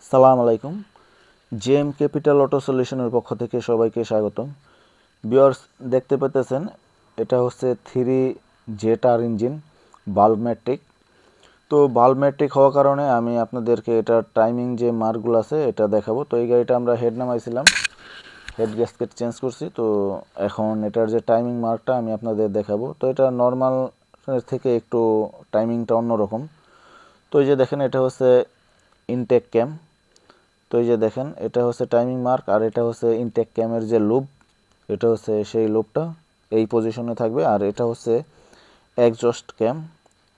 সালাম আলাইকুম। JM capital auto সলিউশনের পক্ষ থেকে সবাইকে স্বাগতম। ভিউয়ার্স, দেখতে পেতেছেন এটা হচ্ছে 3 জেটার ইঞ্জিন বাল্ব ম্যাট্রিক। তো বাল্ব ম্যাট্রিক হওয়ার কারণে আমি আপনাদেরকে এটার টাইমিং যে মার্কগুলো আছে এটা দেখাবো। তো এই গাড়িটা আমরা হেড নামাইছিলাম, হেড গ্যাসকেট চেঞ্জ করছি। তো এখন এটার যে টাইমিং মার্কটা আমি আপনাদের দেখাবো। তো এটা নর্মাল থেকে একটু টাইমিংটা অন্যরকম। তো এই যে দেখেন এটা হচ্ছে ইনটেক ক্যাম। তো এই যে দেখেন এটা হচ্ছে টাইমিং মার্ক, আর এটা হচ্ছে ইনটেক ক্যামের যে লুপ, এটা হচ্ছে সেই লুপটা এই পজিশনে থাকবে। আর এটা হচ্ছে এক্সজস্ট ক্যাম,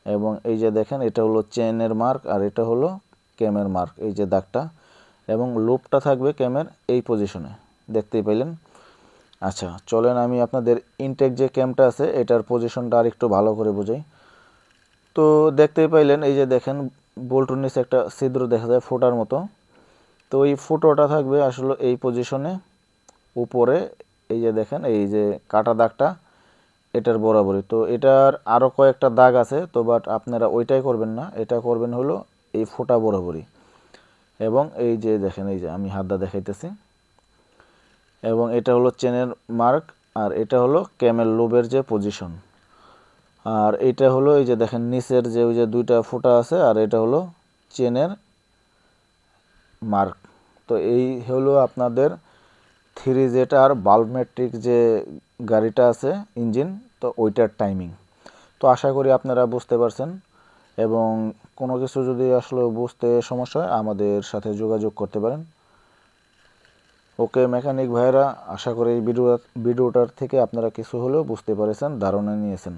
এবং এই যে দেখেন এটা হলো চেনের মার্ক, আর এটা হলো ক্যামের মার্ক, এই যে দাগটা, এবং লুপটা থাকবে ক্যামের এই পজিশনে, দেখতেই পেলেন। আচ্ছা, চলেন আমি আপনাদের ইনটেক যে ক্যামটা আছে এটার পজিশনটা আর একটু ভালো করে বোঝাই। তো দেখতেই পাইলেন, এই যে দেখেন বল্টুর নিচে একটা ছিদ্র দেখা যায় ফোটার মতো। তো এই ফুটোটা থাকবে আসলে এই পজিশনে উপরে, এই যে দেখেন এই যে কাটা দাগটা এটার বরাবরই। তো এটার আরও কয়েকটা দাগ আছে, তো বাট আপনারা ওইটাই করবেন না, এটা করবেন হলো এই ফোটা বরাবরই। এবং এই যে দেখেন এই যে আমি হাতটা দেখাইতেছি, এবং এটা হলো চেনের মার্ক, আর এটা হলো ক্যামেল লোবের যে পজিশন। আর এটা হলো এই যে দেখেন নিচের যে ওই যে দুইটা ফোঁটা আছে, আর এটা হলো চেনের মার্ক। তো এই হলো আপনাদের 3 জেটার বাল্ব ম্যাট্রিক যে গাড়িটা আছে ইঞ্জিন, তো ওইটার টাইমিং। তো আশা করি আপনারা বুঝতে পারছেন, এবং কোনো কিছু যদি আসলে বুঝতে সমস্যা হয় আমাদের সাথে যোগাযোগ করতে পারেন। ওকে মেকানিক ভাইয়েরা, আশা করি এই ভিডিওটার থেকে আপনারা কিছু হলেও বুঝতে পেরেছেন, ধারণা নিয়েছেন।